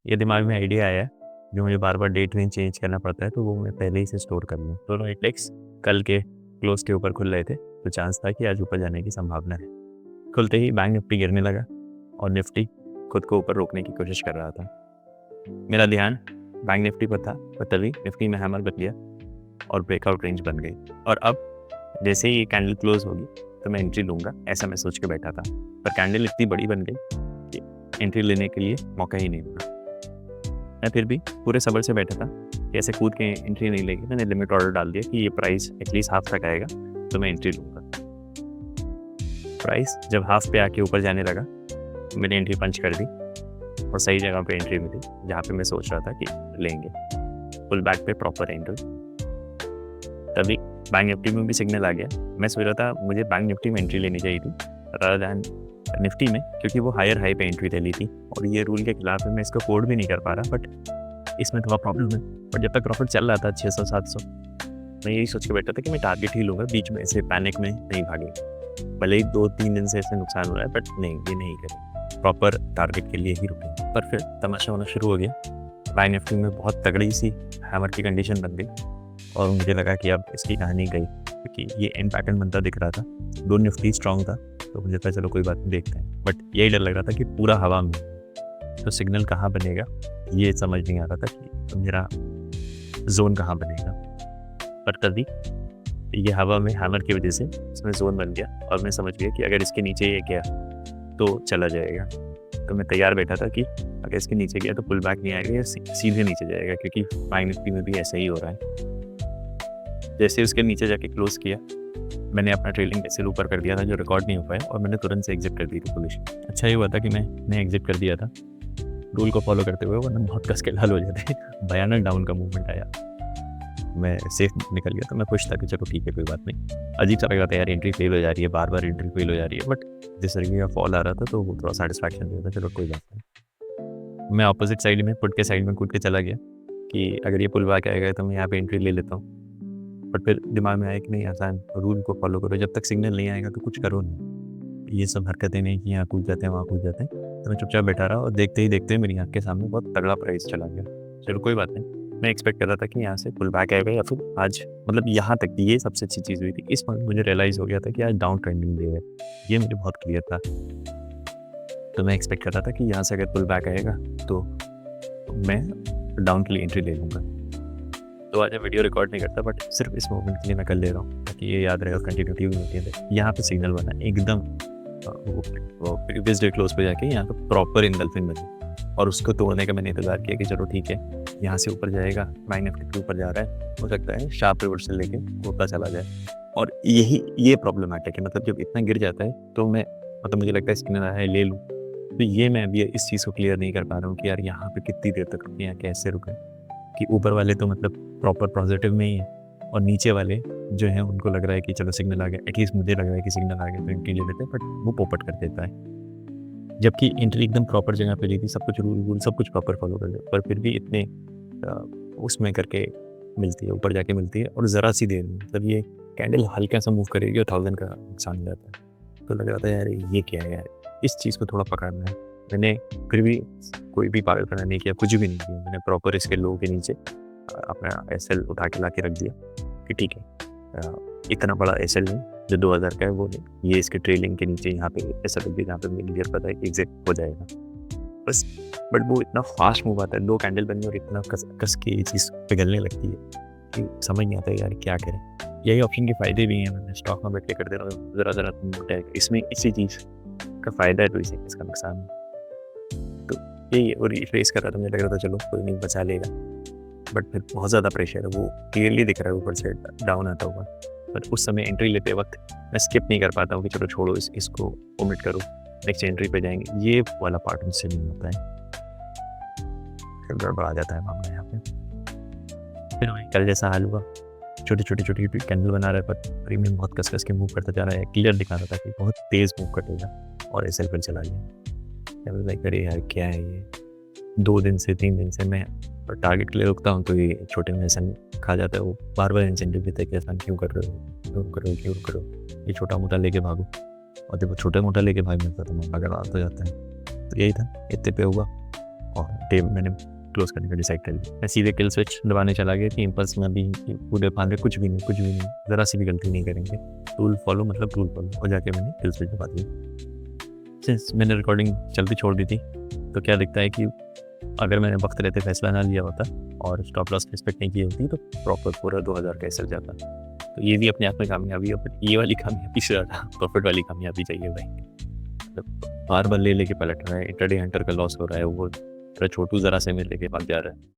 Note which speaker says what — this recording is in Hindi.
Speaker 1: ये दिमाग में आइडिया आया है, जो मुझे बार बार डेट रेंज चेंज करना पड़ता है, तो वो मैं पहले ही से स्टोर कर लूँ। दोनों इंडेक्स कल के क्लोज के ऊपर खुल रहे थे, तो चांस था कि आज ऊपर जाने की संभावना है। खुलते ही बैंक निफ्टी गिरने लगा और निफ्टी खुद को ऊपर रोकने की कोशिश कर रहा था। मेरा ध्यान बैंक निफ्टी पर था, पर तभी निफ्टी में हैमर बच गया और ब्रेकआउट रेंज बन गई। और अब जैसे ही ये कैंडल क्लोज होगी तो मैं एंट्री लूँगा, ऐसा मैं सोच के बैठा था। पर कैंडल इतनी बड़ी बन गई कि एंट्री लेने के लिए मौका ही नहीं मिला। मैं फिर भी पूरे सब्र से बैठा था कि ऐसे कूद के एंट्री नहीं लेगी। मैंने लिमिट ऑर्डर डाल दिया कि ये प्राइस एटलीस्ट हाफ तक आएगा तो मैं एंट्री लूँगा। प्राइस जब हाफ पे आके ऊपर जाने लगा, मैंने एंट्री पंच कर दी और सही जगह पे एंट्री मिली, जहाँ पे मैं सोच रहा था कि लेंगे। फुल बैक पे प्रॉपर एंट्री। तभी बैंक निफ्टी में भी सिग्नल आ गया। मैं सोच रहा था मुझे बैंक निफ्टी में एंट्री लेनी चाहिए थी रादर दैन निफ्टी में, क्योंकि वो हायर हाई पे एंट्री ले ली थी और ये रूल के खिलाफ है। मैं इसको कोड भी नहीं कर पा रहा, बट इसमें थोड़ा प्रॉब्लम है। बट जब तक प्रॉफिट चल रहा था 600-700, मैं यही सोच के बैठा था कि मैं टारगेट ही लूँगा, बीच में ऐसे पैनिक में नहीं भागेंगे। भले ही 2-3 दिन से ऐसे नुकसान हो रहा है, बट नहीं, ये नहीं करें, प्रॉपर टारगेट के लिए ही रुकेंगे। पर फिर तमाशा होना शुरू हो गया। बैंक निफ्टी में बहुत तगड़ी सी हैमर की कंडीशन बन गई और मुझे लगा कि अब इसकी कहानी गई, क्योंकि ये एंड पैटर्न बनता दिख रहा था। दो निफ्टी स्ट्रॉन्ग था, तो मुझे था चलो कोई बात नहीं, देखते हैं। बट यही डर लग रहा था कि पूरा हवा में, तो सिग्नल कहाँ बनेगा ये समझ नहीं आ रहा था कि तो मेरा जोन कहाँ बनेगा। पर तभी ये हवा में हैमर की वजह से इसमें जोन बन गया और मैं समझ गया कि अगर इसके नीचे ये गया तो चला जाएगा। तो मैं तैयार बैठा था कि अगर इसके नीचे गया तो पुल बैक नहीं आएगा या सीधे नीचे जाएगा, क्योंकि बैंक निफ्टी में भी ऐसा ही हो रहा है। जैसे उसके नीचे जाके क्लोज किया, मैंने अपना ट्रेलिंग कैसे ऊपर कर दिया था जो रिकॉर्ड नहीं हो पाया, और मैंने तुरंत से एग्जिट कर दी थी पोजीशन। अच्छा ही हुआ था कि मैंने एग्जिट कर दिया था रूल को फॉलो करते हुए, वरना बहुत कस के लाल हो जाते। भयानक डाउन का मूवमेंट आया, मैं सेफ निकल गया। तो मैं खुश था कि चलो ठीक है, कोई बात नहीं। अजीब सा लग रहा था यार, एंट्री फेल हो जा रही है, बार बार एंट्री फेल हो जा रही है, बट जिस तरीके का फॉल आ रहा था तो वो थोड़ा सेटिस्फैक्शन दिया था, चलो कोई बात नहीं। मैं अपोजिट साइड में पुट के साइड में कूद के चला गया कि अगर ये पुल बैक आएगा तो मैं यहाँ पे एंट्री ले लेता हूँ। बट फिर दिमाग में आया कि नहीं, आसान, रूल को फॉलो करो, जब तक सिग्नल नहीं आएगा तो कुछ करो नहीं। ये सब हरकतें नहीं कि यहाँ कूद जाते हैं वहाँ कूद जाते हैं। तो मैं चुपचाप बैठा रहा और देखते ही देखते मेरी आँख के सामने बहुत तगड़ा प्राइस चला गया। चलो कोई बात नहीं, मैं एक्सपेक्ट कर रहा था कि यहाँ से पुल बैक आएगा या फिर आज, मतलब यहाँ तक ये सबसे अच्छी चीज़ हुई थी। इस वक्त मुझे रियलाइज़ हो गया था कि आज डाउन ट्रेंडिंग डे है, ये मुझे बहुत क्लियर था। तो मैं एक्सपेक्ट कर रहा था कि यहाँ से अगर पुल बैक आएगा तो मैं डाउन के लिए एंट्री ले लूँगा। तो आज मैं वीडियो रिकॉर्ड नहीं करता, बट सिर्फ इस मोमेंट के लिए मैं कर ले रहा हूँ ताकि ये याद रहे और कंटिन्यूटी भी होती है। यहाँ पे सिग्नल बना एकदम, वो प्रीवियस डे क्लोज पे जाके यहाँ पे प्रॉपर इनगल्फिंग बनी, और उसको तोड़ने का मैंने इंतज़ार किया कि चलो ठीक है, यहाँ से ऊपर जाएगा, बैंक निफ्टी के ऊपर जा रहा है, हो सकता है शार्प रिवर्सल लेके होता चला जाए। और ये प्रॉब्लमेटिक है, मतलब जब इतना गिर जाता है तो मैं, मतलब मुझे लगता है सिग्नल आया है ले लूँ, तो ये मैं अभी इस चीज़ को क्लियर नहीं कर पा रहा हूँ कि यार यहाँ पे कितनी देर तक रुके, यहाँ कैसे रुके। कि ऊपर वाले तो मतलब प्रॉपर पॉजिटिव में ही है और नीचे वाले जो हैं उनको लग रहा है कि चलो सिग्नल आ गया, एटलीस्ट मुझे लग रहा है कि सिग्नल आ गया तो एंट्री ले लेते हैं, बट वो पोपट कर देता है। जबकि एंट्री एकदम प्रॉपर जगह पे ली थी, सब कुछ रूल सब कुछ प्रॉपर फॉलो कर लिया, पर फिर भी इतने उसमें करके मिलती है, ऊपर जाके मिलती है और ज़रा सी देर में, मतलब ये कैंडल हल्का सा मूव करेगी और 1000 का नुकसान हो जाता है। तो लग रहा था यार ये क्या है यार, इस चीज़ को थोड़ा पकड़ना है। मैंने फिर भी कोई भी पागलपना नहीं किया, कुछ भी नहीं किया। मैंने प्रॉपर इसके लो के नीचे अपना एसएल उठा के ला के रख दिया कि ठीक है, इतना बड़ा एसएल नहीं जो 2000 का है वो नहीं, ये इसके ट्रेलिंग के नीचे यहाँ पे ऐसा रख दिया जहाँ पे मुझे क्लियर पता है कि एग्जिट हो जाएगा बस। बट वो इतना फास्ट मूव आता है, 2 कैंडल बनी और इतना कस के ये चीज़ पिघलने लगती है कि समझ नहीं आता है यार क्या करें। यही ऑप्शन के फ़ायदे भी हैं, मैंने स्टॉक में बैठ के कर दे रहा हूँ, ज़रा मोटा है इसमें, इसी चीज़ का फ़ायदा है तो इसी इसका नुकसान है। तो यही और रिफ्रेश कर रहा था, मुझे लग रहा था चलो कोई नहीं बचा लेगा, बट फिर बहुत ज़्यादा प्रेशर है, वो क्लियरली दिख रहा है ऊपर से डाउन आता हुआ। बट उस समय एंट्री लेते वक्त मैं स्किप नहीं कर पाता हूँ कि चलो छोड़ो इसको ओमिट करो, नेक्स्ट एंट्री पे जाएंगे, ये वाला पार्ट मुझसे नहीं होता है, फिर गड़बड़ा जाता है मामला यहाँ पे। फिर वही कल जैसा हाल हुआ, छोटी कैंडल बना रहा है पर प्रीमियम बहुत कस के मूव करता जा रहा है, क्लियर दिखा रहा था कि बहुत तेज़ मूव कटेगा और एसएल पर चला गया। लाइक अरे यार क्या है ये, 2 दिन से 3 दिन से मैं टारगेट के लिए रुकता हूँ तो ये छोटे में ऐसा खा जाता है, वो बार बार इंसेंटिव देता है कि ऐसा क्यों कर रहे हो, ये छोटा मोटा लेके भागो, और देखो छोटा मोटा लेके भागने का तो मैं अगर आता जाता है। तो यही था, इतने पे हुआ और डे मैंने क्लोज करने का डिसाइड कर लिया। मैं सीधे किल स्विच दबाने चला गया कि इम्पल्स में अभी पूरे फांदे कुछ भी नहीं, ज़रा सी भी गलती नहीं करेंगे, रूल फॉलो मतलब रूल फॉलो, और जाके मैंने किल स्विच दबा दिया। सिंस मैंने रिकॉर्डिंग चलती छोड़ दी थी, तो क्या दिखता है कि अगर मैंने वक्त रहते फैसला ना लिया होता और स्टॉप लॉस रिस्पेक्ट नहीं की होती तो प्रॉपर पूरा 2000 का सर जाता। तो ये भी अपने आप में कामयाबी है, बट ये वाली कामयाबी से ज़्यादा प्रॉफिट वाली कामयाबी चाहिए भाई। मतलब बार बार ले लेके पलट रहा है, इंटरडे हंटर का लॉस हो रहा है, वो छोटू ज़रा से में लेके भाग जा रहा है।